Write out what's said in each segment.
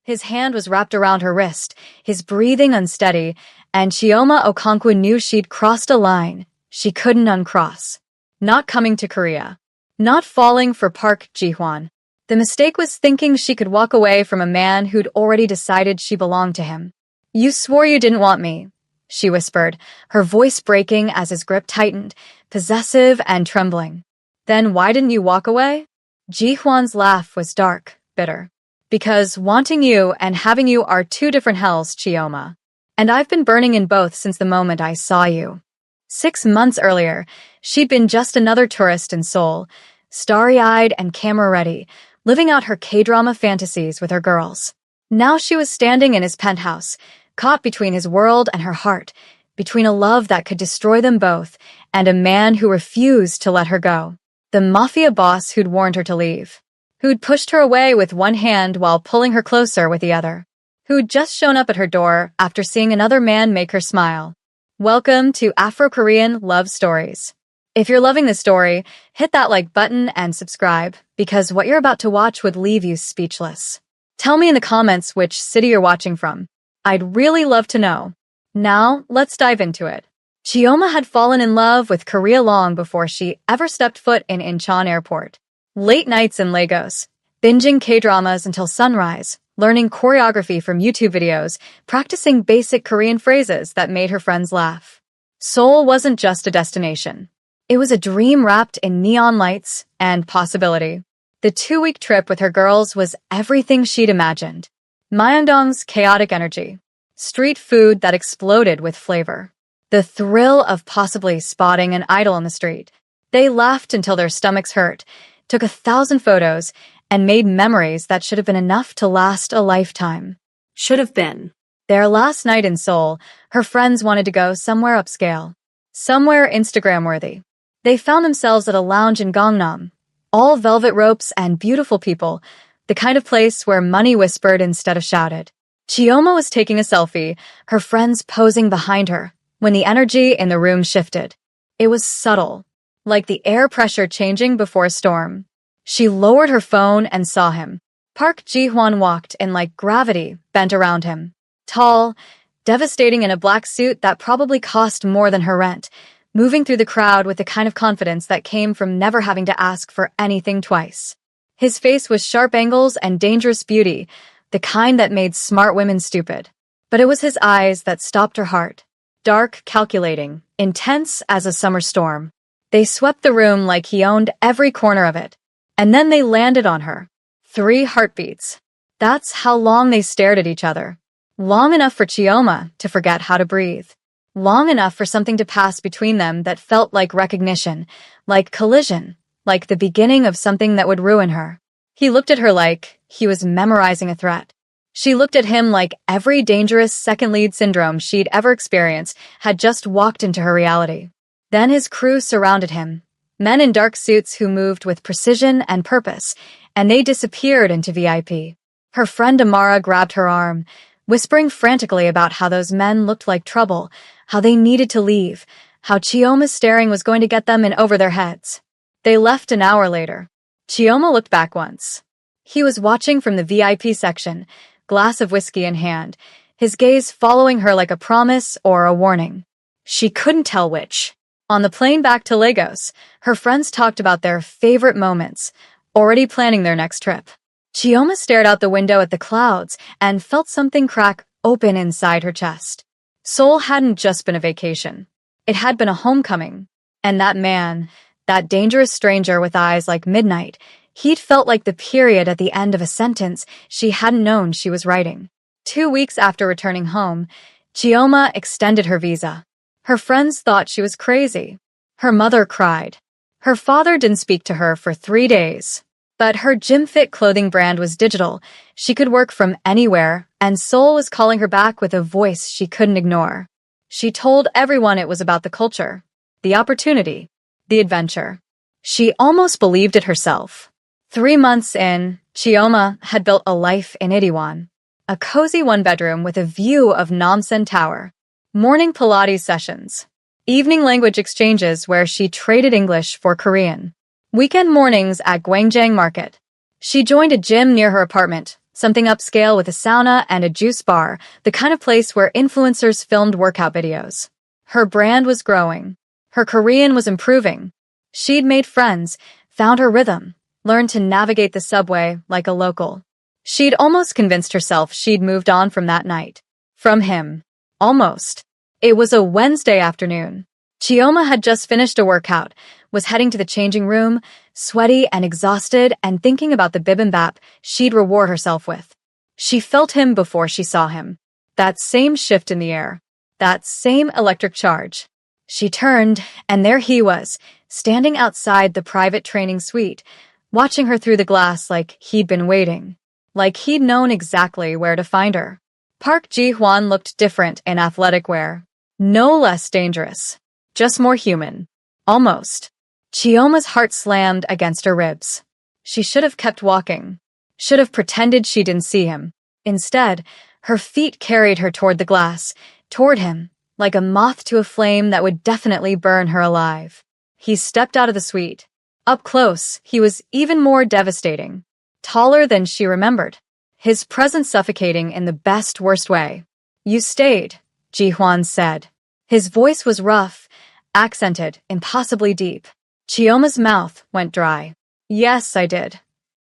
His hand was wrapped around her wrist, his breathing unsteady, and Chioma Okonkwo knew she'd crossed a line she couldn't uncross. Not coming to Korea. Not falling for Park Ji-hwan. The mistake was thinking she could walk away from a man who'd already decided she belonged to him. "You swore you didn't want me," she whispered, her voice breaking as his grip tightened, possessive and trembling. "Then why didn't you walk away?" Ji-hwan's laugh was dark, bitter. "Because wanting you and having you are two different hells, Chioma. And I've been burning in both since the moment I saw you." 6 months earlier, she'd been just another tourist in Seoul, starry-eyed and camera-ready, living out her K-drama fantasies with her girls. Now she was standing in his penthouse, caught between his world and her heart, between a love that could destroy them both and a man who refused to let her go. The Mafia boss who'd warned her to leave. Who'd pushed her away with one hand while pulling her closer with the other. Who'd just shown up at her door after seeing another man make her smile. Welcome to Afro-Korean Love Stories. If you're loving this story, hit that like button and subscribe, because what you're about to watch would leave you speechless. Tell me in the comments which city you're watching from. I'd really love to know. Now, let's dive into it. Chioma had fallen in love with Korea long before she ever stepped foot in Incheon Airport. Late nights in Lagos, binging K-dramas until sunrise, learning choreography from YouTube videos, practicing basic Korean phrases that made her friends laugh. Seoul wasn't just a destination. It was a dream wrapped in neon lights and possibility. The 2-week trip with her girls was everything she'd imagined. Myeongdong's chaotic energy. Street food that exploded with flavor. The thrill of possibly spotting an idol on the street. They laughed until their stomachs hurt, took 1,000 photos, and made memories that should have been enough to last a lifetime. Should have been. Their last night in Seoul, her friends wanted to go somewhere upscale. Somewhere Instagram-worthy. They found themselves at a lounge in Gangnam. All velvet ropes and beautiful people, the kind of place where money whispered instead of shouted. Chioma was taking a selfie, her friends posing behind her, when the energy in the room shifted. It was subtle, like the air pressure changing before a storm. She lowered her phone and saw him. Park Ji-hwan walked in like gravity bent around him. Tall, devastating in a black suit that probably cost more than her rent, moving through the crowd with the kind of confidence that came from never having to ask for anything twice. His face was sharp angles and dangerous beauty, the kind that made smart women stupid. But it was his eyes that stopped her heart. Dark, calculating, intense as a summer storm. They swept the room like he owned every corner of it. And then they landed on her. 3 heartbeats. That's how long they stared at each other. Long enough for Chioma to forget how to breathe. Long enough for something to pass between them that felt like recognition, like collision, like the beginning of something that would ruin her. He looked at her like he was memorizing a threat. She looked at him like every dangerous second lead syndrome she'd ever experienced had just walked into her reality. Then his crew surrounded him. Men in dark suits who moved with precision and purpose, and they disappeared into VIP. Her friend Amara grabbed her arm, whispering frantically about how those men looked like trouble, how they needed to leave, how Chioma's staring was going to get them in over their heads. They left an hour later. Chioma looked back once. He was watching from the VIP section, glass of whiskey in hand, his gaze following her like a promise or a warning. She couldn't tell which. On the plane back to Lagos, her friends talked about their favorite moments, already planning their next trip. Chioma stared out the window at the clouds and felt something crack open inside her chest. Seoul hadn't just been a vacation. It had been a homecoming. And that man, that dangerous stranger with eyes like midnight, he'd felt like the period at the end of a sentence she hadn't known she was writing. 2 weeks after returning home, Chioma extended her visa. Her friends thought she was crazy. Her mother cried. Her father didn't speak to her for 3 days. But her gym-fit clothing brand was digital. She could work from anywhere, and Seoul was calling her back with a voice she couldn't ignore. She told everyone it was about the culture, the opportunity, the adventure. She almost believed it herself. 3 months in, Chioma had built a life in Itaewon. A cozy one-bedroom with a view of Namsan Tower. Morning Pilates sessions. Evening language exchanges where she traded English for Korean. Weekend mornings at Gwangjang Market. She joined a gym near her apartment, Something upscale with a sauna and a juice bar, the kind of place where influencers filmed workout videos. Her brand was growing. Her Korean was improving. She'd made friends, found her rhythm, learned to navigate the subway like a local. She'd almost convinced herself she'd moved on from that night. From him. Almost. It was a Wednesday afternoon. Chioma had just finished a workout, was heading to the changing room, sweaty and exhausted and thinking about the bibimbap she'd reward herself with. She felt him before she saw him. That same shift in the air. That same electric charge. She turned, and there he was, standing outside the private training suite, watching her through the glass like he'd been waiting. Like he'd known exactly where to find her. Park Ji-hwan looked different in athletic wear. No less dangerous. Just more human. Almost. Chioma's heart slammed against her ribs. She should have kept walking. Should have pretended she didn't see him. Instead, her feet carried her toward the glass, toward him, like a moth to a flame that would definitely burn her alive. He stepped out of the suite. Up close, he was even more devastating. Taller than she remembered. His presence suffocating in the best worst way. "You stayed," Ji-hwan said. His voice was rough, accented, impossibly deep. Chioma's mouth went dry. "Yes, I did."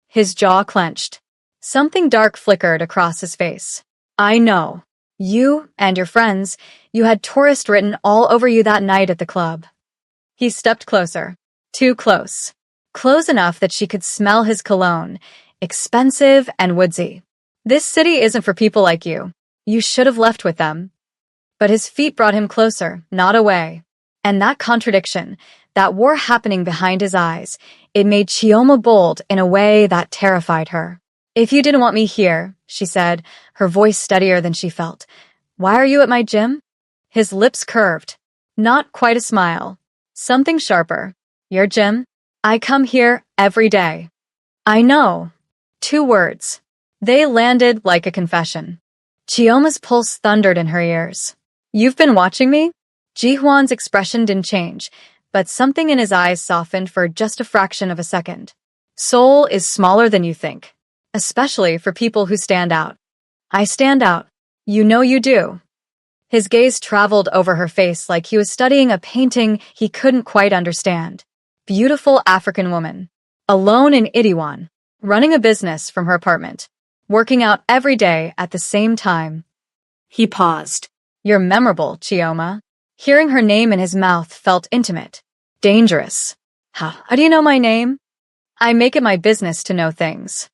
His jaw clenched. Something dark flickered across his face. "I know. You and your friends, you had tourist written all over you that night at the club." He stepped closer. Too close. Close enough that she could smell his cologne, expensive and woodsy. "This city isn't for people like you. You should have left with them." But his feet brought him closer, not away. And that contradiction, that war happening behind his eyes, it made Chioma bold in a way that terrified her. "If you didn't want me here," she said, her voice steadier than she felt, "why are you at my gym?" His lips curved. Not quite a smile. Something sharper. "Your gym? I come here every day." "I know." 2 words. They landed like a confession. Chioma's pulse thundered in her ears. "You've been watching me?" Ji-hwan's expression didn't change, but something in his eyes softened for just a fraction of a second. "Seoul is smaller than you think, especially for people who stand out." "I stand out. You know you do." His gaze traveled over her face like he was studying a painting he couldn't quite understand. Beautiful African woman. Alone in Itaewon. Running a business from her apartment. Working out every day at the same time. He paused. "You're memorable, Chioma." Hearing her name in his mouth felt intimate. Dangerous. How do you know my name?" "I make it my business to know things."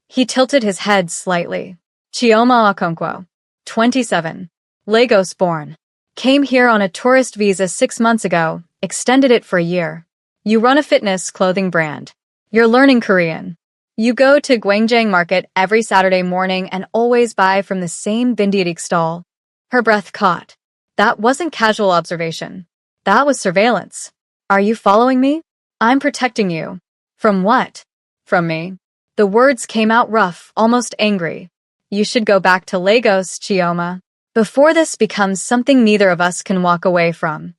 He tilted his head slightly. "Chioma Okonkwo. 27. Lagos born. Came here on a tourist visa 6 months ago, extended it for a year. You run a fitness clothing brand. You're learning Korean. You go to Gwangjang Market every Saturday morning and always buy from the same bindierik stall." Her breath caught. That wasn't casual observation. That was surveillance. "Are you following me?" "I'm protecting you." "From what?" "From me." The words came out rough, almost angry. "You should go back to Lagos, Chioma, before this becomes something neither of us can walk away from."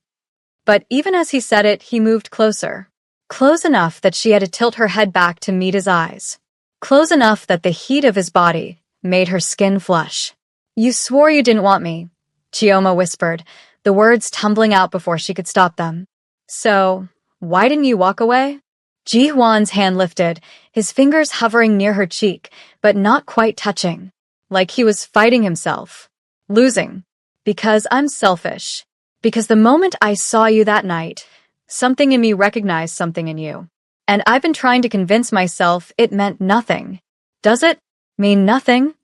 But even as he said it, he moved closer. Close enough that she had to tilt her head back to meet his eyes. Close enough that the heat of his body made her skin flush. "You swore you didn't want me," Chioma whispered, the words tumbling out before she could stop them. "So, why didn't you walk away?" Ji-hwan's hand lifted, his fingers hovering near her cheek, but not quite touching. Like he was fighting himself. "Losing. Because I'm selfish. Because the moment I saw you that night, something in me recognized something in you. And I've been trying to convince myself it meant nothing." "Does it mean nothing?"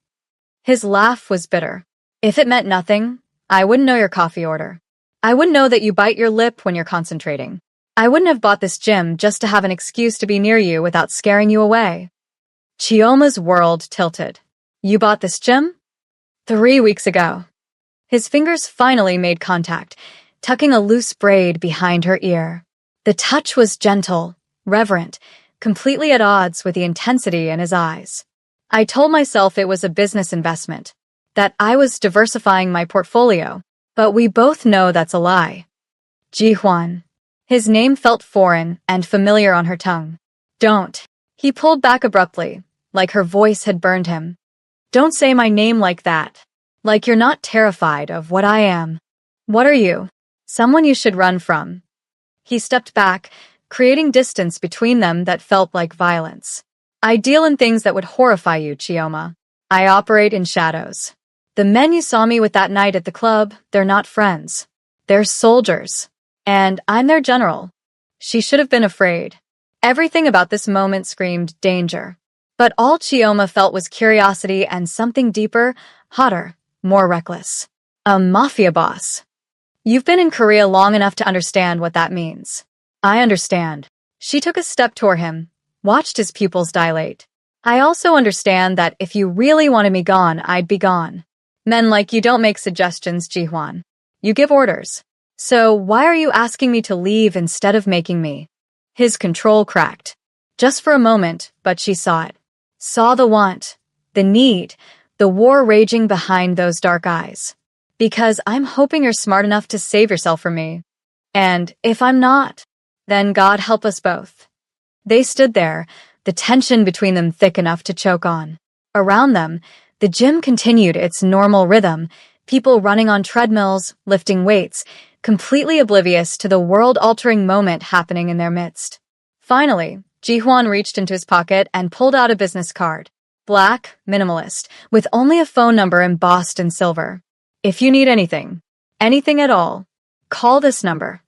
His laugh was bitter. "If it meant nothing, I wouldn't know your coffee order. I wouldn't know that you bite your lip when you're concentrating. I wouldn't have bought this gym just to have an excuse to be near you without scaring you away." Chioma's world tilted. "You bought this gym?" 3 weeks ago. His fingers finally made contact, tucking a loose braid behind her ear. The touch was gentle, reverent, completely at odds with the intensity in his eyes. "I told myself it was a business investment, that I was diversifying my portfolio, but we both know that's a lie." Ji-hwan. His name felt foreign and familiar on her tongue. "Don't." He pulled back abruptly, like her voice had burned him. Don't say my name like that. Like you're not terrified of what I am. What are you? Someone you should run from. He stepped back, creating distance between them that felt like violence. I deal in things that would horrify you, Chioma. I operate in shadows. The men you saw me with that night at the club, they're not friends. They're soldiers. And I'm their general. She should have been afraid. Everything about this moment screamed danger. But all Chioma felt was curiosity and something deeper, hotter, more reckless. A mafia boss. You've been in Korea long enough to understand what that means. I understand. She took a step toward him, watched his pupils dilate. I also understand that if you really wanted me gone, I'd be gone. Men like you don't make suggestions, Ji-hwan. You give orders. So why are you asking me to leave instead of making me? His control cracked. Just for a moment, but she saw it. Saw the want, the need, the war raging behind those dark eyes. Because I'm hoping you're smart enough to save yourself from me. And if I'm not, then God help us both. They stood there, the tension between them thick enough to choke on. Around them, the gym continued its normal rhythm, people running on treadmills, lifting weights, completely oblivious to the world-altering moment happening in their midst. Finally, Ji-hwan reached into his pocket and pulled out a business card. Black, minimalist, with only a phone number embossed in silver. If you need anything, anything at all, call this number.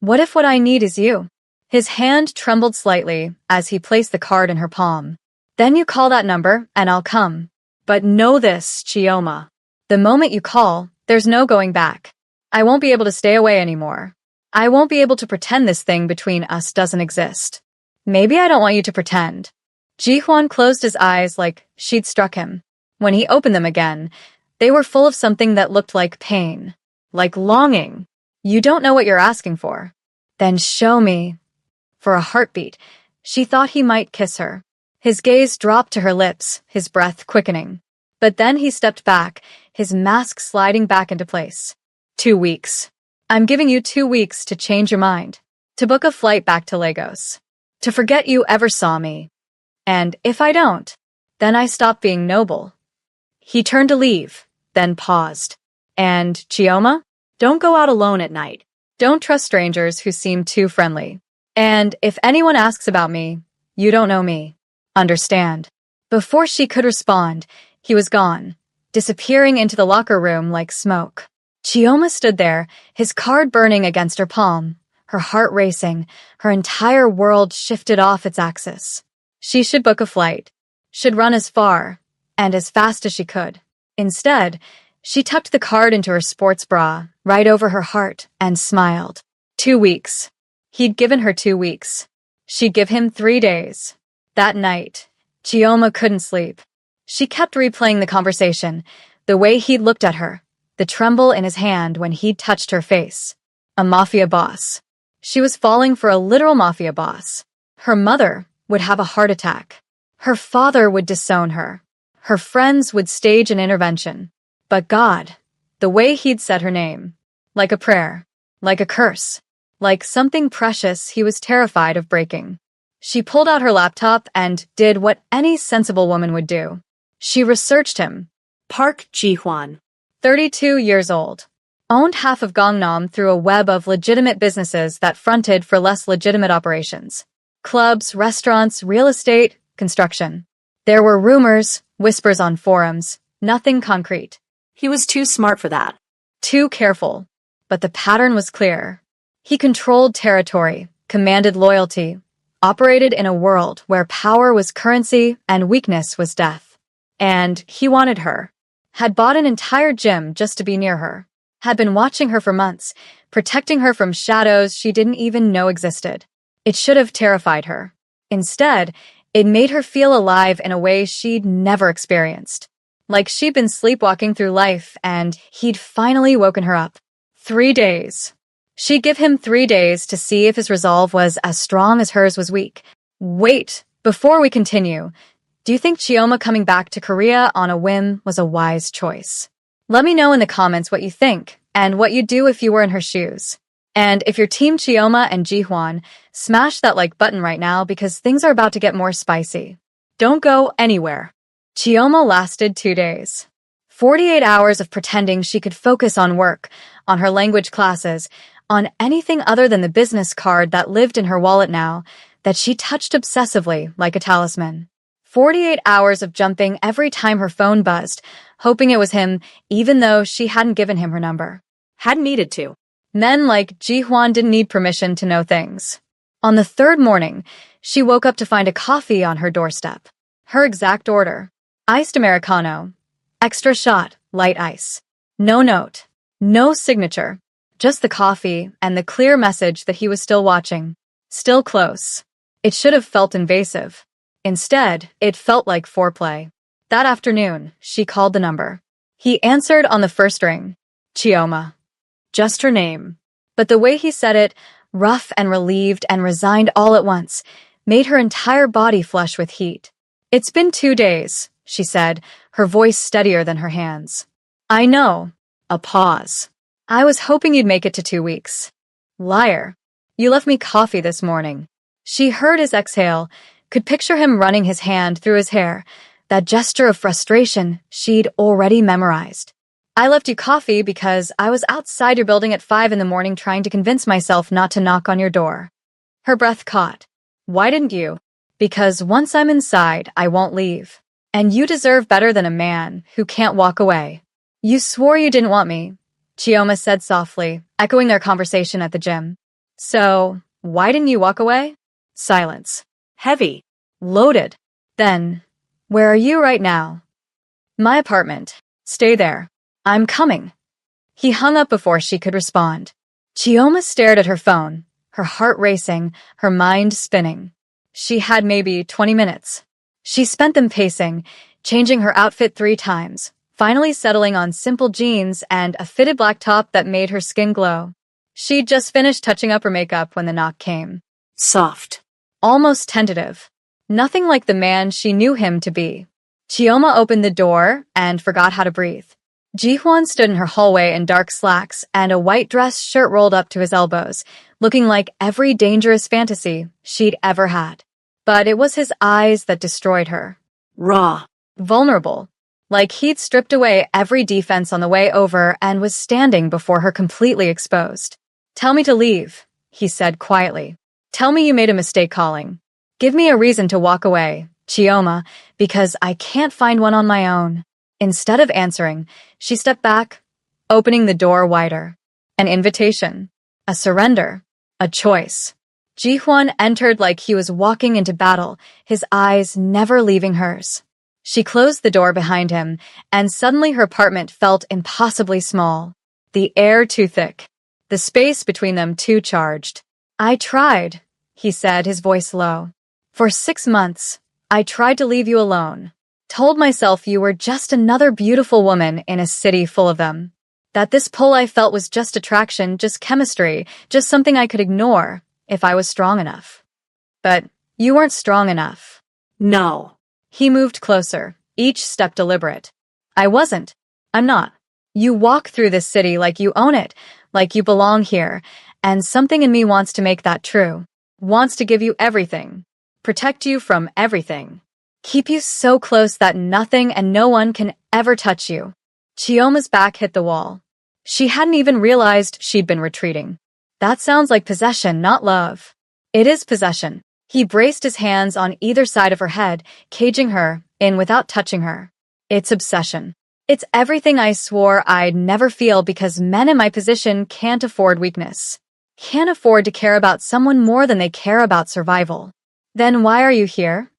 What if what I need is you? His hand trembled slightly as he placed the card in her palm. Then you call that number and I'll come. But know this, Chioma. The moment you call, there's no going back. I won't be able to stay away anymore. I won't be able to pretend this thing between us doesn't exist. Maybe I don't want you to pretend. Ji-hwan closed his eyes like she'd struck him. When he opened them again, they were full of something that looked like pain, like longing. You don't know what you're asking for. Then show me. For a heartbeat, she thought he might kiss her. His gaze dropped to her lips, his breath quickening. But then he stepped back, his mask sliding back into place. 2 weeks. I'm giving you 2 weeks to change your mind, to book a flight back to Lagos, to forget you ever saw me. And if I don't, then I stop being noble. He turned to leave, then paused. And, Chioma, don't go out alone at night. Don't trust strangers who seem too friendly. And if anyone asks about me, you don't know me. Understand? Before she could respond, he was gone, disappearing into the locker room like smoke. Chioma stood there, his card burning against her palm, her heart racing, her entire world shifted off its axis. She should book a flight, should run as far and as fast as she could. Instead, she tucked the card into her sports bra, right over her heart, and smiled. 2 weeks. He'd given her 2 weeks. She'd give him 3 days. That night, Chioma couldn't sleep. She kept replaying the conversation, the way he'd looked at her, the tremble in his hand when he'd touched her face. A mafia boss. She was falling for a literal mafia boss. Her mother would have a heart attack. Her father would disown her. Her friends would stage an intervention. But God, the way he'd said her name, like a prayer, like a curse, like something precious he was terrified of breaking. She pulled out her laptop and did what any sensible woman would do. She researched him. Park Ji-hwan. 32 years old. Owned half of Gangnam through a web of legitimate businesses that fronted for less legitimate operations. Clubs, restaurants, real estate, construction. There were rumors, whispers on forums, nothing concrete. He was too smart for that. Too careful. But the pattern was clear. He controlled territory, commanded loyalty, operated in a world where power was currency and weakness was death. And he wanted her. Had bought an entire gym just to be near her. Had been watching her for months, protecting her from shadows she didn't even know existed. It should have terrified her. Instead, it made her feel alive in a way she'd never experienced. Like she'd been sleepwalking through life and he'd finally woken her up. 3 days. She'd give him 3 days to see if his resolve was as strong as hers was weak. Wait, before we continue, do you think Chioma coming back to Korea on a whim was a wise choice? Let me know in the comments what you think and what you'd do if you were in her shoes. And if you're Team Chioma and Ji-hwan, smash that like button right now because things are about to get more spicy. Don't go anywhere. Chioma lasted 2 days. 48 hours of pretending she could focus on work, on her language classes, on anything other than the business card that lived in her wallet now, that she touched obsessively like a talisman. 48 hours of jumping every time her phone buzzed, hoping it was him, even though she hadn't given him her number. Hadn't needed to. Men like Ji-hwan didn't need permission to know things. On the third morning, she woke up to find a coffee on her doorstep. Her exact order: iced Americano, extra shot, light ice. No note, no signature, just the coffee and the clear message that he was still watching, still close. It should have felt invasive. Instead, it felt like foreplay. That afternoon, she called the number. He answered on the first ring. Chioma. Just her name. But the way he said it, rough and relieved and resigned all at once, made her entire body flush with heat. "It's been 2 days," she said, her voice steadier than her hands. "I know." A pause. "I was hoping you'd make it to 2 weeks." Liar. "You left me coffee this morning." She heard his exhale, could picture him running his hand through his hair, that gesture of frustration she'd already memorized. "I left you coffee because I was outside your building at 5 in the morning trying to convince myself not to knock on your door." Her breath caught. "Why didn't you?" "Because once I'm inside, I won't leave. And you deserve better than a man who can't walk away." "You swore you didn't want me," Chioma said softly, echoing their conversation at the gym. "So, why didn't you walk away?" Silence. Heavy. Loaded. Then, "Where are you right now?" "My apartment. Stay there. I'm coming." He hung up before she could respond. Chioma stared at her phone, her heart racing, her mind spinning. She had maybe 20 minutes. She spent them pacing, changing her outfit 3 times, finally settling on simple jeans and a fitted black top that made her skin glow. She'd just finished touching up her makeup when the knock came. Soft. Almost tentative. Nothing like the man she knew him to be. Chioma opened the door and forgot how to breathe. Ji-hwan stood in her hallway in dark slacks and a white dress shirt rolled up to his elbows, looking like every dangerous fantasy she'd ever had. But it was his eyes that destroyed her. Raw. Vulnerable. Like he'd stripped away every defense on the way over and was standing before her completely exposed. "Tell me to leave," he said quietly. "Tell me you made a mistake calling. Give me a reason to walk away, Chioma, because I can't find one on my own." Instead of answering, she stepped back, opening the door wider. An invitation. A surrender. A choice. Ji-hwan entered like he was walking into battle, his eyes never leaving hers. She closed the door behind him, and suddenly her apartment felt impossibly small. The air too thick. The space between them too charged. "I tried," he said, his voice low. "For 6 months, I tried to leave you alone. Told myself you were just another beautiful woman in a city full of them. That this pull I felt was just attraction, just chemistry, just something I could ignore if I was strong enough. But you weren't strong enough." No. He moved closer, each step deliberate. "I wasn't. I'm not. You walk through this city like you own it, like you belong here, and something in me wants to make that true. Wants to give you everything. Protect you from everything. Keep you so close that nothing and no one can ever touch you." Chioma's back hit the wall. She hadn't even realized she'd been retreating. "That sounds like possession, not love." "It is possession." He braced his hands on either side of her head, caging her in without touching her. "It's obsession. It's everything I swore I'd never feel because men in my position can't afford weakness. Can't afford to care about someone more than they care about survival." "Then why are you here?"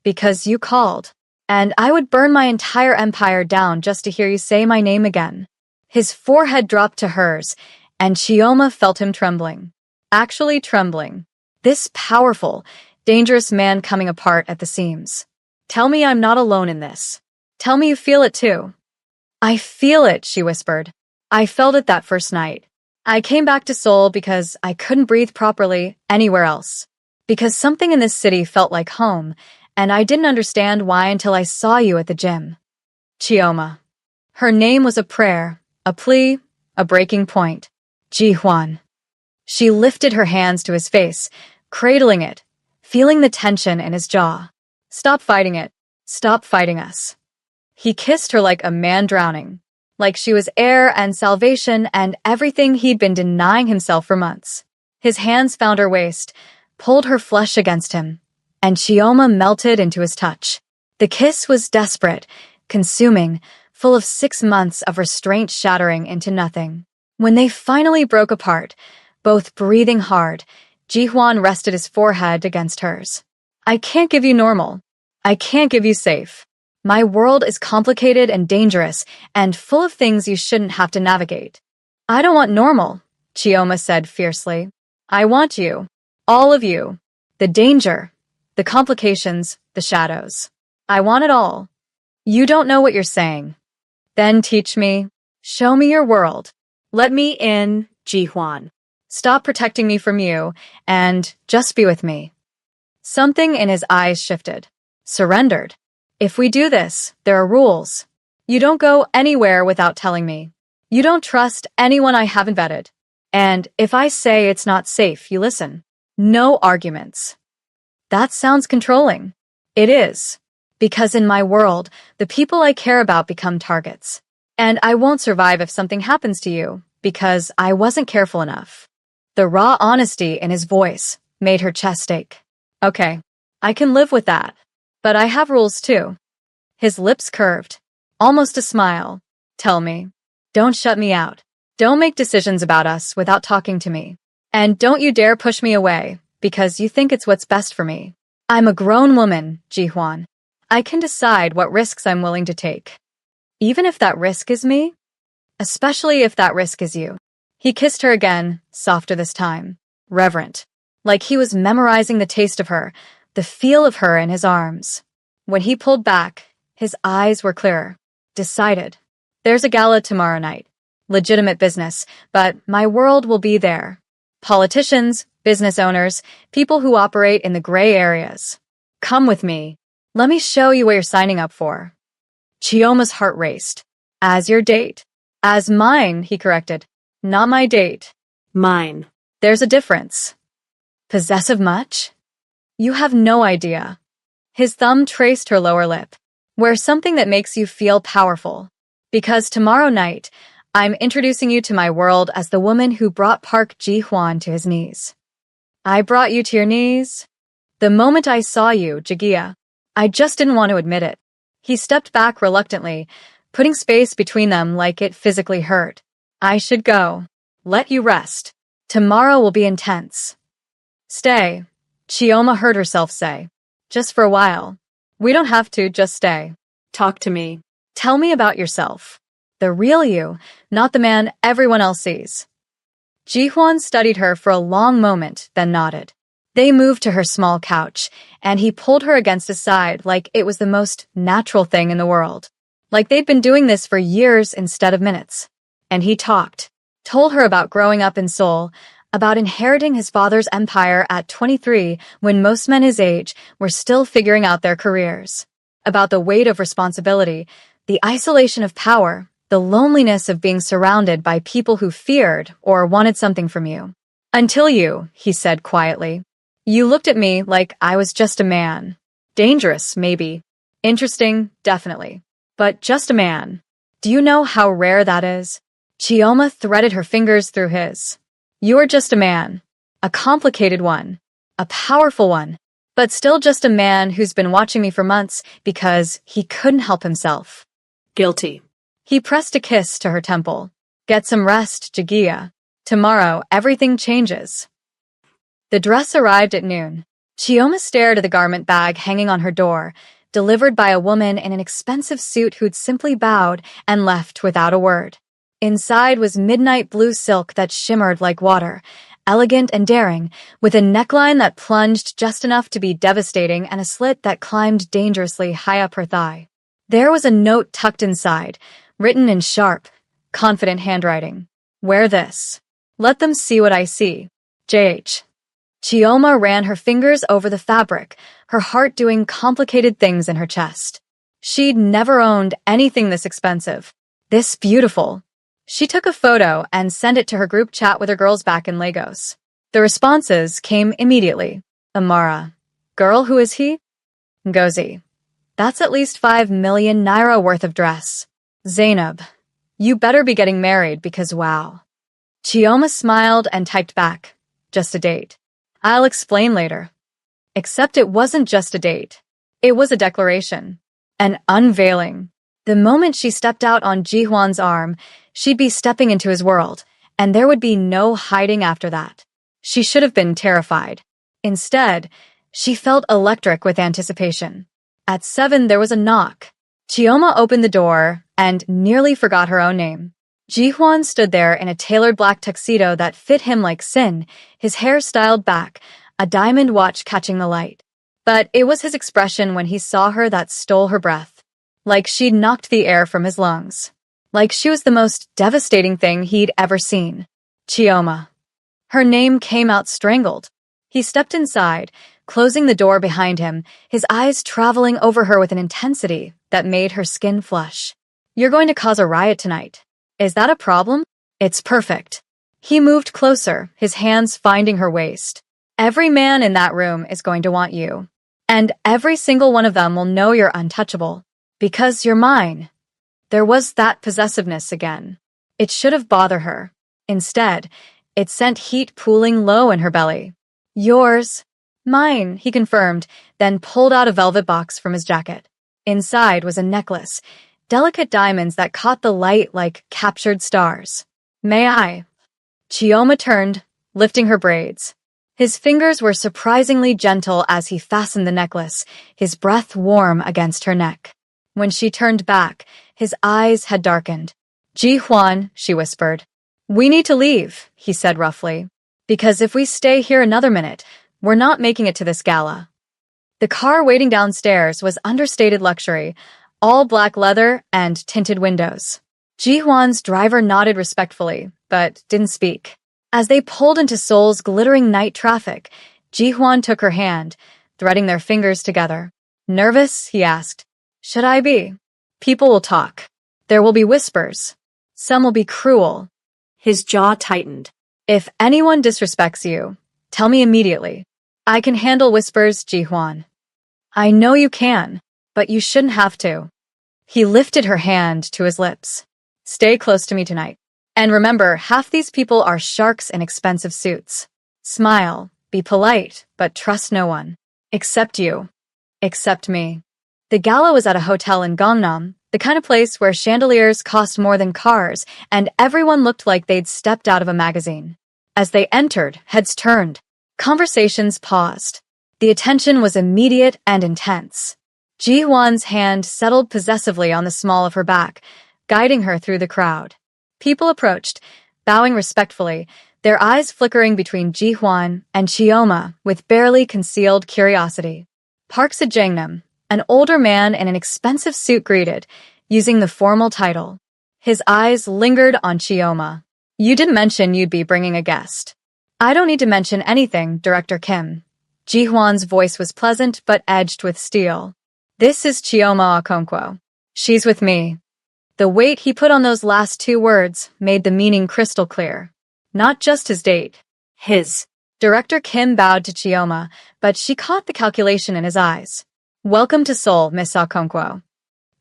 "Because you called. And I would burn my entire empire down just to hear you say my name again." His forehead dropped to hers, and Chioma felt him trembling. Actually trembling. This powerful, dangerous man coming apart at the seams. "Tell me I'm not alone in this. Tell me you feel it too." "I feel it," she whispered. "I felt it that first night. I came back to Seoul because I couldn't breathe properly anywhere else. Because something in this city felt like home, and I didn't understand why until I saw you at the gym." Chioma. Her name was a prayer, a plea, a breaking point. Ji-hwan. She lifted her hands to his face, cradling it, feeling the tension in his jaw. "Stop fighting it. Stop fighting us. He kissed her like a man drowning, like she was air and salvation and everything he'd been denying himself for months. His hands found her waist, pulled her flesh against him, and Chioma melted into his touch. The kiss was desperate, consuming, full of 6 months of restraint shattering into nothing. When they finally broke apart, both breathing hard, Ji-hwan rested his forehead against hers. I can't give you normal. I can't give you safe. My world is complicated and dangerous and full of things you shouldn't have to navigate. I don't want normal, Chioma said fiercely. I want you. All of you. The danger. The complications. The shadows. I want it all. You don't know what you're saying. Then teach me. Show me your world. Let me in, Ji-hwan. Stop protecting me from you, and just be with me. Something in his eyes shifted. Surrendered. If we do this, there are rules. You don't go anywhere without telling me. You don't trust anyone I haven't vetted. And if I say it's not safe, you listen. No arguments. That sounds controlling. It is. Because in my world, the people I care about become targets. And I won't survive if something happens to you, because I wasn't careful enough. The raw honesty in his voice made her chest ache. Okay, I can live with that. But I have rules too. His lips curved. Almost a smile. Tell me. Don't shut me out. Don't make decisions about us without talking to me. And don't you dare push me away, because you think it's what's best for me. I'm a grown woman, Ji-hwan. I can decide what risks I'm willing to take. Even if that risk is me? Especially if that risk is you. He kissed her again, softer this time. Reverent. Like he was memorizing the taste of her, the feel of her in his arms. When he pulled back, his eyes were clearer. Decided. There's a gala tomorrow night. Legitimate business, but my world will be there. Politicians, business owners, people who operate in the gray areas. Come with me. Let me show you what you're signing up for. Chioma's heart raced. As your date. As mine, he corrected. Not my date. Mine. There's a difference. Possessive much? You have no idea. His thumb traced her lower lip. Wear something that makes you feel powerful. Because tomorrow night, I'm introducing you to my world as the woman who brought Park Ji-hwan to his knees. I brought you to your knees? The moment I saw you, Jagia, I just didn't want to admit it. He stepped back reluctantly, putting space between them like it physically hurt. I should go. Let you rest. Tomorrow will be intense. Stay, Chioma heard herself say. Just for a while. We don't have to, just stay. Talk to me. Tell me about yourself. The real you, not the man everyone else sees. Ji-hwan studied her for a long moment, then nodded. They moved to her small couch, and he pulled her against his side like it was the most natural thing in the world. Like they'd been doing this for years instead of minutes. And he talked. Told her about growing up in Seoul, about inheriting his father's empire at 23 when most men his age were still figuring out their careers. About the weight of responsibility, the isolation of power, the loneliness of being surrounded by people who feared or wanted something from you. Until you, he said quietly. You looked at me like I was just a man. Dangerous, maybe. Interesting, definitely. But just a man. Do you know how rare that is? Chioma threaded her fingers through his. You're just a man. A complicated one. A powerful one. But still just a man who's been watching me for months because he couldn't help himself. Guilty. He pressed a kiss to her temple. Get some rest, Jagia. Tomorrow, everything changes. The dress arrived at noon. Chioma stared at the garment bag hanging on her door, delivered by a woman in an expensive suit who'd simply bowed and left without a word. Inside was midnight blue silk that shimmered like water, elegant and daring, with a neckline that plunged just enough to be devastating and a slit that climbed dangerously high up her thigh. There was a note tucked inside, written in sharp, confident handwriting. Wear this. Let them see what I see. J.H. Chioma ran her fingers over the fabric, her heart doing complicated things in her chest. She'd never owned anything this expensive, this beautiful. She took a photo and sent it to her group chat with her girls back in Lagos. The responses came immediately. Amara. Girl, who is he? Ngozi. That's at least 5 million naira worth of dress. Zainab, you better be getting married because wow. Chioma smiled and typed back. Just a date. I'll explain later. Except it wasn't just a date. It was a declaration. An unveiling. The moment she stepped out on Ji-hwan's arm, she'd be stepping into his world, and there would be no hiding after that. She should have been terrified. Instead, she felt electric with anticipation. At 7, there was a knock. Chioma opened the door and nearly forgot her own name. Ji-hwan stood there in a tailored black tuxedo that fit him like sin, his hair styled back, a diamond watch catching the light. But it was his expression when he saw her that stole her breath. Like she'd knocked the air from his lungs. Like she was the most devastating thing he'd ever seen. Chioma. Her name came out strangled. He stepped inside, closing the door behind him, his eyes traveling over her with an intensity that made her skin flush. You're going to cause a riot tonight. Is that a problem? It's perfect. He moved closer, his hands finding her waist. Every man in that room is going to want you. And every single one of them will know you're untouchable. Because you're mine. There was that possessiveness again. It should have bothered her. Instead, it sent heat pooling low in her belly. Yours. Mine, he confirmed, then pulled out a velvet box from his jacket. Inside was a necklace, delicate diamonds that caught the light like captured stars. May I? Chioma turned, lifting her braids. His fingers were surprisingly gentle as he fastened the necklace, his breath warm against her neck. When she turned back, his eyes had darkened. Ji-hwan, she whispered. We need to leave, he said roughly. Because if we stay here another minute, we're not making it to this gala. The car waiting downstairs was understated luxury, all black leather and tinted windows. Ji-hwan's driver nodded respectfully, but didn't speak. As they pulled into Seoul's glittering night traffic, Ji-hwan took her hand, threading their fingers together. Nervous? He asked. Should I be? People will talk. There will be whispers. Some will be cruel. His jaw tightened. If anyone disrespects you, tell me immediately. I can handle whispers, Ji-hwan. I know you can, but you shouldn't have to. He lifted her hand to his lips. Stay close to me tonight. And remember, half these people are sharks in expensive suits. Smile, be polite, but trust no one. Except you. Except me. The gala was at a hotel in Gangnam, the kind of place where chandeliers cost more than cars, and everyone looked like they'd stepped out of a magazine. As they entered, heads turned. Conversations paused. The attention was immediate and intense. Ji-hwan's hand settled possessively on the small of her back, guiding her through the crowd. People approached, bowing respectfully, their eyes flickering between Ji-hwan and Chioma with barely concealed curiosity. Park Se-jangnam, an older man in an expensive suit, greeted, using the formal title. His eyes lingered on Chioma. You didn't mention you'd be bringing a guest. I don't need to mention anything, Director Kim. Ji-hwan's voice was pleasant but edged with steel. This is Chioma Okonkwo. She's with me. The weight he put on those last two words made the meaning crystal clear. Not just his date. His. Director Kim bowed to Chioma, but she caught the calculation in his eyes. Welcome to Seoul, Miss Okonkwo.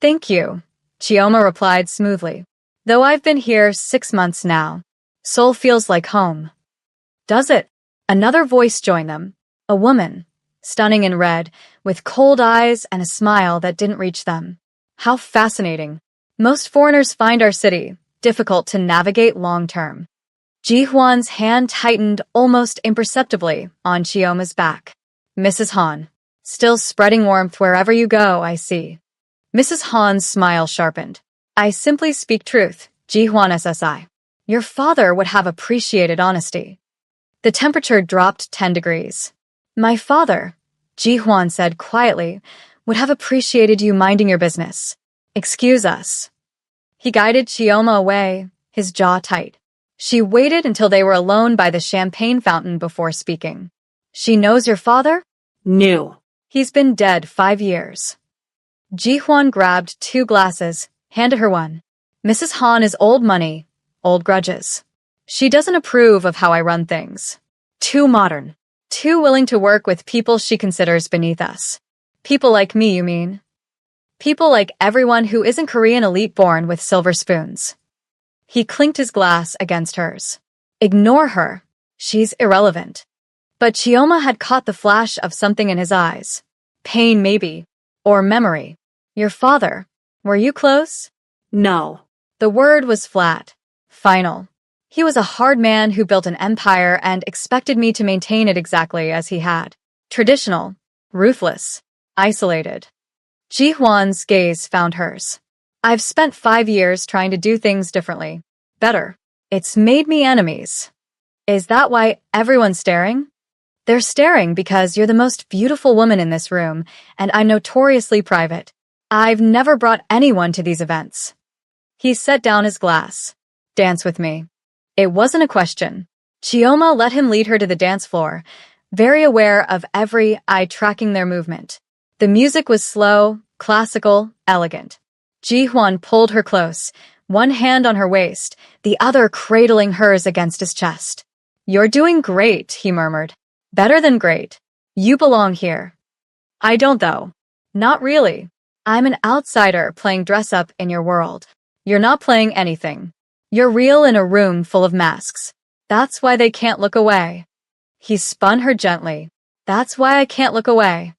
Thank you, Chioma replied smoothly. Though I've been here 6 months now, Seoul feels like home. Does it? Another voice joined them. A woman, stunning in red, with cold eyes and a smile that didn't reach them. How fascinating. Most foreigners find our city difficult to navigate long-term. Ji-hwan's hand tightened almost imperceptibly on Chioma's back. Mrs. Han. Still spreading warmth wherever you go, I see. Mrs. Han's smile sharpened. I simply speak truth, Ji-hwan SSI. Your father would have appreciated honesty. The temperature dropped 10 degrees. My father, Ji-hwan said quietly, would have appreciated you minding your business. Excuse us. He guided Chioma away, his jaw tight. She waited until they were alone by the champagne fountain before speaking. She knows your father? Knew. He's been dead 5 years. Ji-hwan grabbed 2 glasses, handed her one. Mrs. Han is old money, old grudges. She doesn't approve of how I run things. Too modern. Too willing to work with people she considers beneath us. People like me, you mean? People like everyone who isn't Korean elite born with silver spoons. He clinked his glass against hers. Ignore her. She's irrelevant. But Chioma had caught the flash of something in his eyes. Pain, maybe. Or memory. Your father. Were you close? No. The word was flat. Final. He was a hard man who built an empire and expected me to maintain it exactly as he had. Traditional. Ruthless. Isolated. Ji Hwan's gaze found hers. I've spent 5 years trying to do things differently. Better. It's made me enemies. Is that why everyone's staring? They're staring because you're the most beautiful woman in this room, and I'm notoriously private. I've never brought anyone to these events. He set down his glass. Dance with me. It wasn't a question. Chioma let him lead her to the dance floor, very aware of every eye tracking their movement. The music was slow, classical, elegant. Ji Hwan pulled her close, one hand on her waist, the other cradling hers against his chest. You're doing great, he murmured. Better than great. You belong here. I don't though. Not really. I'm an outsider playing dress-up in your world. You're not playing anything. You're real in a room full of masks. That's why they can't look away. He spun her gently. That's why I can't look away.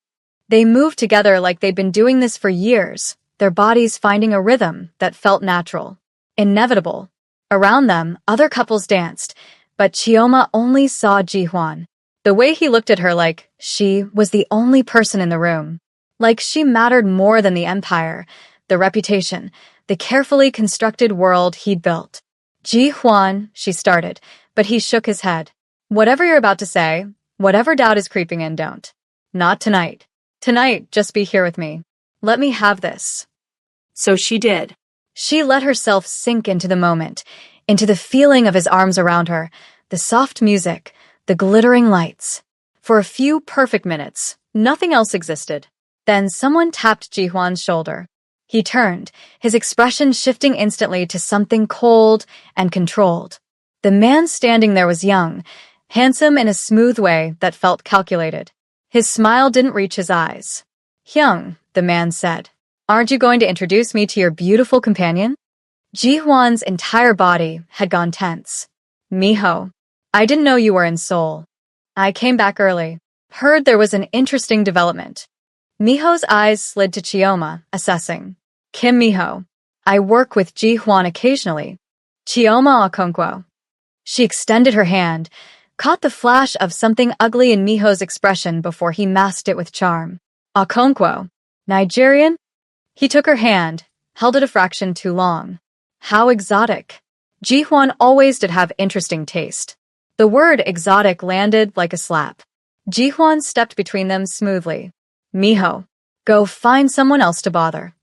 They moved together like they'd been doing this for years, their bodies finding a rhythm that felt natural, inevitable. Around them, other couples danced, but Chioma only saw Ji Hwan. The way he looked at her like she was the only person in the room. Like she mattered more than the empire, the reputation, the carefully constructed world he'd built. Ji Hwan, she started, but he shook his head. Whatever you're about to say, whatever doubt is creeping in, don't. Not tonight. Tonight, just be here with me. Let me have this. So she did. She let herself sink into the moment, into the feeling of his arms around her, the soft music, the glittering lights. For a few perfect minutes, nothing else existed. Then someone tapped Ji Hwan's shoulder. He turned, his expression shifting instantly to something cold and controlled. The man standing there was young, handsome in a smooth way that felt calculated. His smile didn't reach his eyes. Hyung, the man said, aren't you going to introduce me to your beautiful companion? Ji Hwan's entire body had gone tense. Miho, I didn't know you were in Seoul. I came back early. Heard there was an interesting development. Miho's eyes slid to Chioma, assessing. Kim Miho. I work with Ji Hwan occasionally. Chioma Okonkwo. She extended her hand, caught the flash of something ugly in Miho's expression before he masked it with charm. Okonkwo. Nigerian? He took her hand, held it a fraction too long. How exotic. Ji Hwan always did have interesting taste. The word exotic landed like a slap. Ji Hwan stepped between them smoothly. Miho, go find someone else to bother.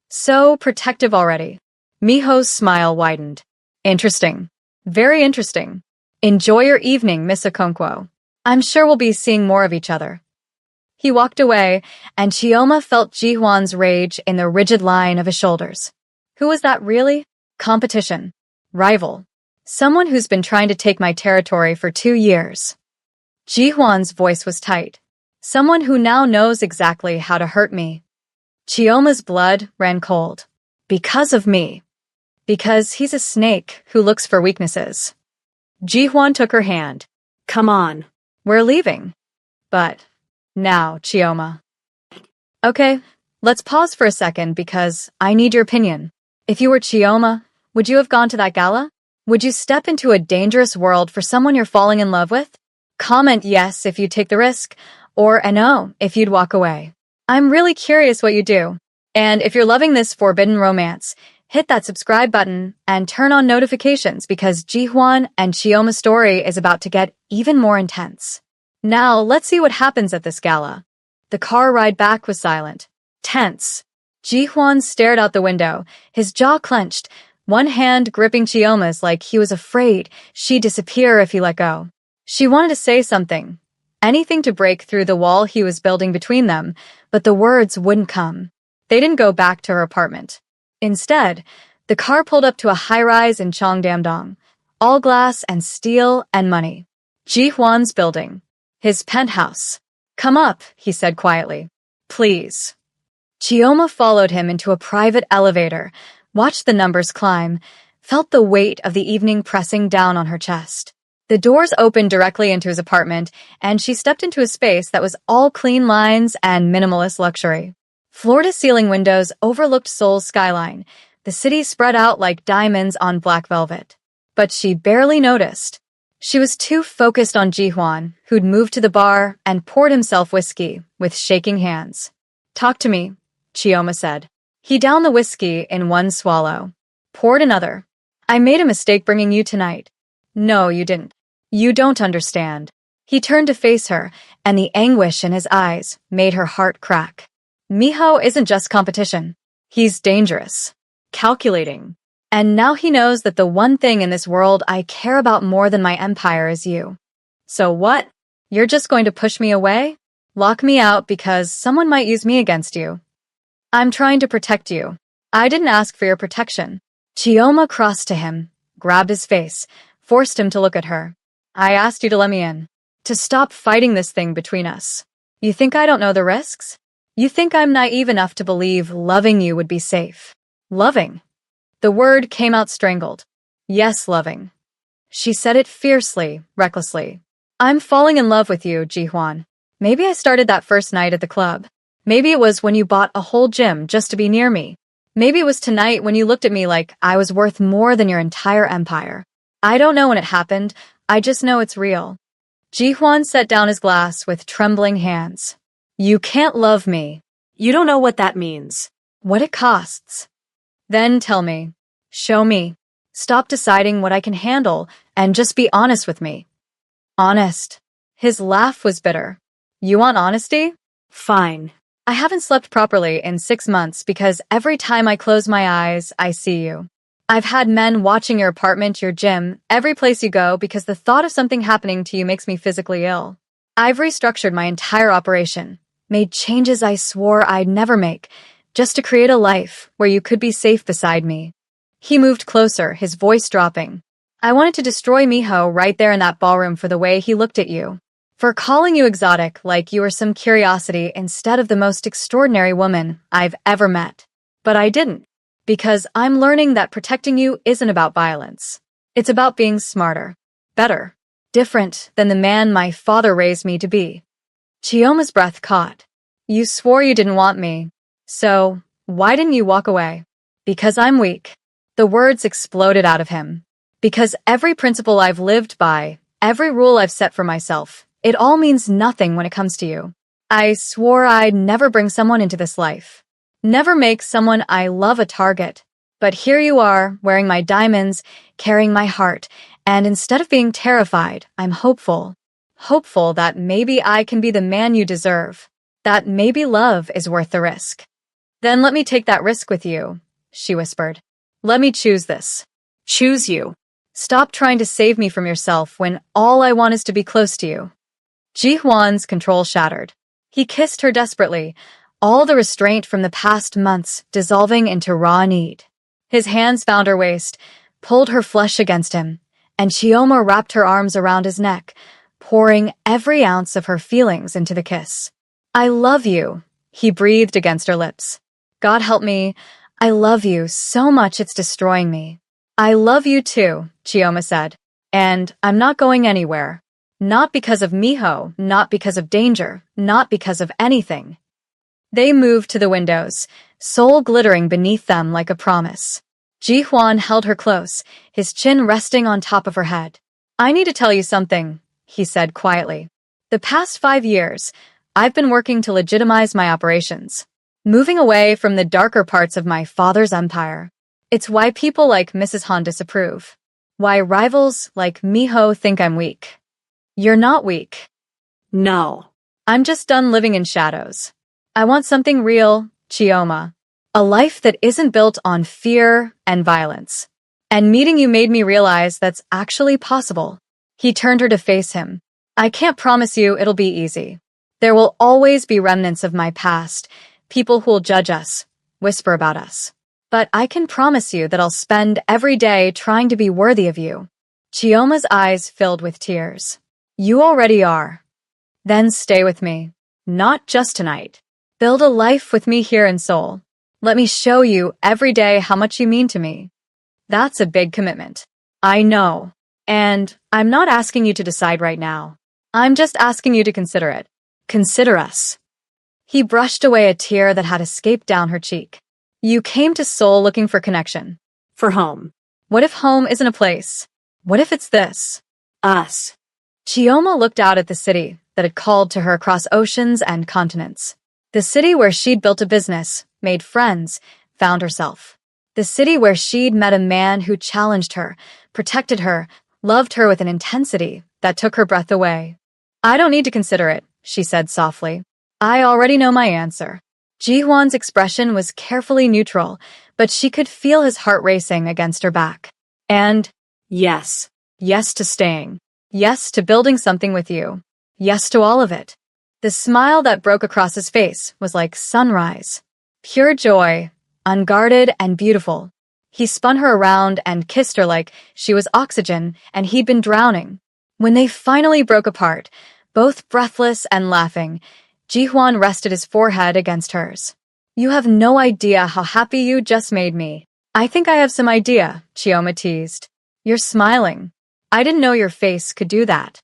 So protective already. Miho's smile widened. Interesting. Very interesting. Enjoy your evening, Miss Okonkwo. I'm sure we'll be seeing more of each other. He walked away, and Chioma felt Ji Hwan's rage in the rigid line of his shoulders. Who was that really? Competition. Rival. Someone who's been trying to take my territory for 2 years. Ji Hwan's voice was tight. Someone who now knows exactly how to hurt me. Chioma's blood ran cold. Because of me. Because he's a snake who looks for weaknesses. Ji Hwan took her hand. Come on. We're leaving. But now, Chioma. Okay, let's pause for a second because I need your opinion. If you were Chioma, would you have gone to that gala? Would you step into a dangerous world for someone you're falling in love with? Comment yes if you'd take the risk, or a no if you'd walk away. I'm really curious what you do. And if you're loving this forbidden romance, hit that subscribe button and turn on notifications because Ji Hwan and Chioma's story is about to get even more intense. Now, let's see what happens at this gala. The car ride back was silent. Tense. Ji Hwan stared out the window, his jaw clenched, one hand gripping Chioma's like he was afraid she'd disappear if he let go. She wanted to say something, anything to break through the wall he was building between them, but the words wouldn't come. They didn't go back to her apartment. Instead, the car pulled up to a high-rise in Cheongdam-dong, all glass and steel and money. Ji Hwan's building. His penthouse. Come up, he said quietly. Please. Chioma followed him into a private elevator, watched the numbers climb, felt the weight of the evening pressing down on her chest. The doors opened directly into his apartment, and she stepped into a space that was all clean lines and minimalist luxury. Floor-to-ceiling windows overlooked Seoul's skyline, the city spread out like diamonds on black velvet. But she barely noticed. She was too focused on Ji-hwan, who'd moved to the bar and poured himself whiskey, with shaking hands. "Talk to me," Chioma said. He downed the whiskey in one swallow. Poured another. "I made a mistake bringing you tonight." "No, you didn't. You don't understand." He turned to face her, and the anguish in his eyes made her heart crack. Miho isn't just competition. He's dangerous. Calculating. And now he knows that the one thing in this world I care about more than my empire is you. "So what? You're just going to push me away? Lock me out because someone might use me against you?" "I'm trying to protect you. I didn't ask for your protection." Chioma crossed to him, grabbed his face, forced him to look at her. "I asked you to let me in. To stop fighting this thing between us. You think I don't know the risks? You think I'm naive enough to believe loving you would be safe?" "Loving?" The word came out strangled. "Yes, loving." She said it fiercely, recklessly. "I'm falling in love with you, Ji-hwan. Maybe I started that first night at the club. Maybe it was when you bought a whole gym just to be near me. Maybe it was tonight when you looked at me like I was worth more than your entire empire. I don't know when it happened, I just know it's real." Ji-hwan set down his glass with trembling hands. "You can't love me." You don't know what that means. "What it costs." "Then tell me. Show me. Stop deciding what I can handle and just be honest with me." "Honest." His laugh was bitter. "You want honesty? Fine. I haven't slept properly in 6 months because every time I close my eyes, I see you. I've had men watching your apartment, your gym, every place you go because the thought of something happening to you makes me physically ill. I've restructured my entire operation, made changes I swore I'd never make, just to create a life where you could be safe beside me." He moved closer, his voice dropping. "I wanted to destroy Miho right there in that ballroom for the way he looked at you. For calling you exotic like you were some curiosity instead of the most extraordinary woman I've ever met. But I didn't. Because I'm learning that protecting you isn't about violence. It's about being smarter, better, different than the man my father raised me to be." Chioma's breath caught. "You swore you didn't want me. So, why didn't you walk away?" "Because I'm weak." The words exploded out of him. "Because every principle I've lived by, every rule I've set for myself, it all means nothing when it comes to you. I swore I'd never bring someone into this life. Never make someone I love a target. But here you are, wearing my diamonds, carrying my heart, and instead of being terrified, I'm hopeful. Hopeful that maybe I can be the man you deserve. That maybe love is worth the risk." "Then let me take that risk with you," she whispered. "Let me choose this." Choose you. "Stop trying to save me from yourself when all I want is to be close to you." Ji-hwan's control shattered. He kissed her desperately, all the restraint from the past months dissolving into raw need. His hands found her waist, pulled her flesh against him, and Chioma wrapped her arms around his neck, pouring every ounce of her feelings into the kiss. "I love you," he breathed against her lips. "God help me, I love you so much it's destroying me." "I love you too," Chioma said, "and I'm not going anywhere. Not because of Miho, not because of danger, not because of anything." They moved to the windows, Seoul glittering beneath them like a promise. Ji-hwan held her close, his chin resting on top of her head. "I need to tell you something," he said quietly. "The past 5 years, I've been working to legitimize my operations, moving away from the darker parts of my father's empire. It's why people like Mrs. Han disapprove. Why rivals like Miho think I'm weak. You're not weak. No. I'm just done living in shadows. I want something real, Chioma. A life that isn't built on fear and violence. And meeting you made me realize that's actually possible." He turned her to face him. "I can't promise you it'll be easy. There will always be remnants of my past, people who'll judge us, whisper about us. But I can promise you that I'll spend every day trying to be worthy of you." Chioma's eyes filled with tears. "You already are. Then stay with me. Not just tonight. Build a life with me here in Seoul. Let me show you every day how much you mean to me. That's a big commitment. I know. And I'm not asking you to decide right now. I'm just asking you to consider it. Consider us. He brushed away a tear that had escaped down her cheek. You came to Seoul looking for connection. For home. What if home isn't a place? What if it's this? Us. Chioma looked out at the city that had called to her across oceans and continents. The city where she'd built a business, made friends, found herself. The city where she'd met a man who challenged her, protected her, loved her with an intensity that took her breath away. I don't need to consider it, she said softly. I already know my answer. Ji-hwan's expression was carefully neutral, but she could feel his heart racing against her back. And Yes. yes to staying. Yes to building something with you. Yes to all of it. The smile that broke across his face was like sunrise. Pure joy, unguarded and beautiful. He spun her around and kissed her like she was oxygen and he'd been drowning. When they finally broke apart, both breathless and laughing, Ji-hwan rested his forehead against hers. You have no idea how happy you just made me. I think I have some idea, Chioma teased. You're smiling. I didn't know your face could do that.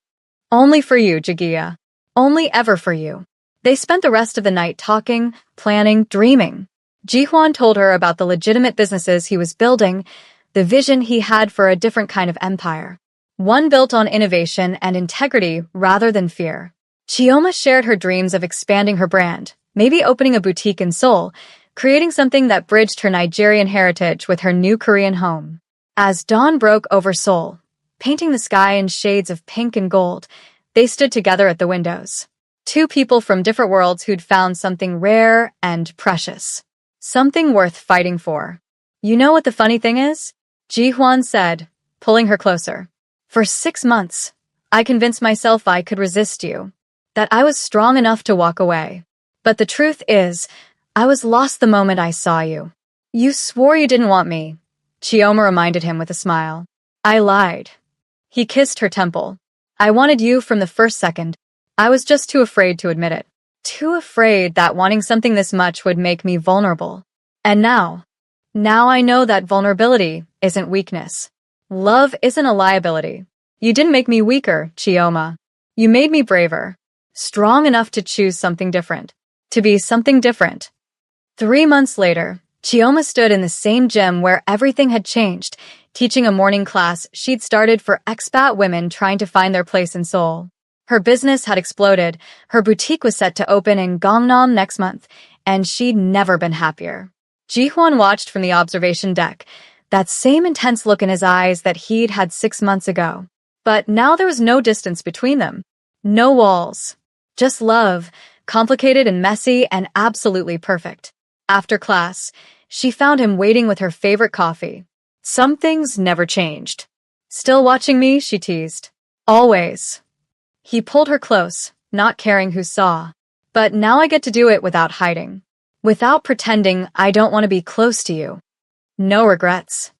Only for you, Jagia. Only ever for you. They spent the rest of the night talking, planning, dreaming. Ji-hwan told her about the legitimate businesses he was building, the vision he had for a different kind of empire. One built on innovation and integrity rather than fear. Chioma shared her dreams of expanding her brand, maybe opening a boutique in Seoul, creating something that bridged her Nigerian heritage with her new Korean home. As dawn broke over Seoul, painting the sky in shades of pink and gold, they stood together at the windows. Two people from different worlds who'd found something rare and precious. Something worth fighting for. You know what the funny thing is? Ji-hwan said, pulling her closer. For 6 months, I convinced myself I could resist you, that I was strong enough to walk away. But the truth is, I was lost the moment I saw you. You swore you didn't want me, Chioma reminded him with a smile. I lied. He kissed her temple. I wanted you from the first second. I was just too afraid to admit it. Too afraid that wanting something this much would make me vulnerable. And now I know that vulnerability isn't weakness. Love isn't a liability. You didn't make me weaker, Chioma. You made me braver. Strong enough to choose something different. To be something different. 3 months later, Chioma stood in the same gym where everything had changed, teaching a morning class she'd started for expat women trying to find their place in Seoul. Her business had exploded, her boutique was set to open in Gangnam next month, and she'd never been happier. Ji-hwan watched from the observation deck, that same intense look in his eyes that he'd had 6 months ago. But now there was no distance between them. No walls. Just love, complicated and messy and absolutely perfect. After class, she found him waiting with her favorite coffee. Some things never changed. Still watching me, she teased. Always. He pulled her close, not caring who saw. But now I get to do it without hiding. Without pretending I don't want to be close to you. No regrets.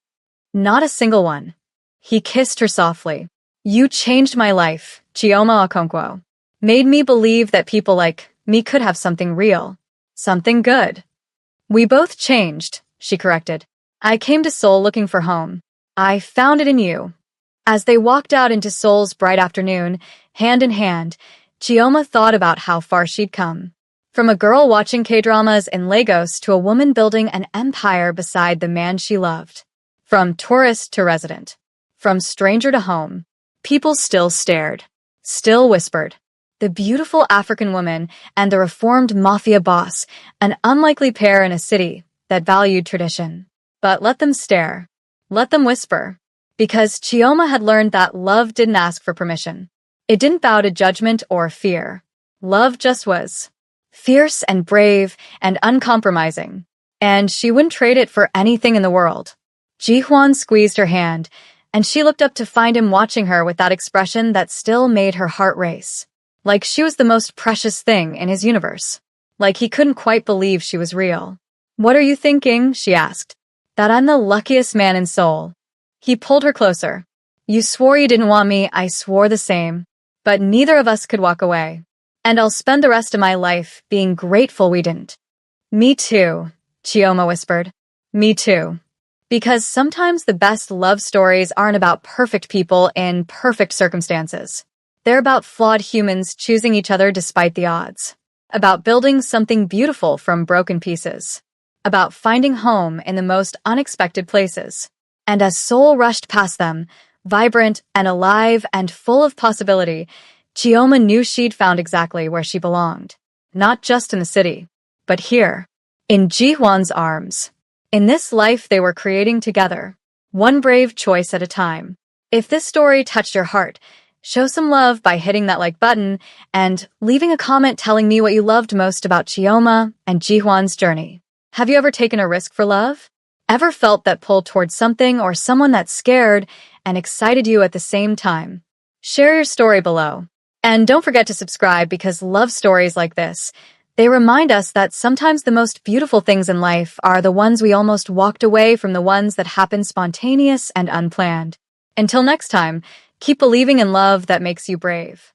Not a single one. He kissed her softly. You changed my life, Chioma Okonkwo. Made me believe that people like me could have something real. Something good. We both changed, she corrected. I came to Seoul looking for home. I found it in you. As they walked out into Seoul's bright afternoon, hand in hand, Chioma thought about how far she'd come. From a girl watching K-dramas in Lagos to a woman building an empire beside the man she loved. From tourist to resident. From stranger to home. People still stared. Still whispered. The beautiful African woman and the reformed Mafia boss, an unlikely pair in a city that valued tradition. But let them stare. Let them whisper. Because Chioma had learned that love didn't ask for permission. It didn't bow to judgment or fear. Love just was. Fierce and brave and uncompromising. And she wouldn't trade it for anything in the world. Ji-hwan squeezed her hand, and she looked up to find him watching her with that expression that still made her heart race. Like she was the most precious thing in his universe. Like he couldn't quite believe she was real. What are you thinking? She asked. That I'm the luckiest man in Seoul. He pulled her closer. You swore you didn't want me, I swore the same. But neither of us could walk away. And I'll spend the rest of my life being grateful we didn't. Me too, Chioma whispered. Me too. Because sometimes the best love stories aren't about perfect people in perfect circumstances. They're about flawed humans choosing each other despite the odds. About building something beautiful from broken pieces. About finding home in the most unexpected places. And as Soul rushed past them, vibrant and alive and full of possibility, Chioma knew she'd found exactly where she belonged. Not just in the city, but here, in Ji-hwan's arms. In this life they were creating together, one brave choice at a time. If this story touched your heart, show some love by hitting that like button and leaving a comment telling me what you loved most about Chioma and Ji-hwan's journey. Have you ever taken a risk for love? Ever felt that pull towards something or someone that scared and excited you at the same time? Share your story below. And don't forget to subscribe because love stories like this, they remind us that sometimes the most beautiful things in life are the ones we almost walked away from, the ones that happen spontaneous and unplanned. Until next time, keep believing in love that makes you brave.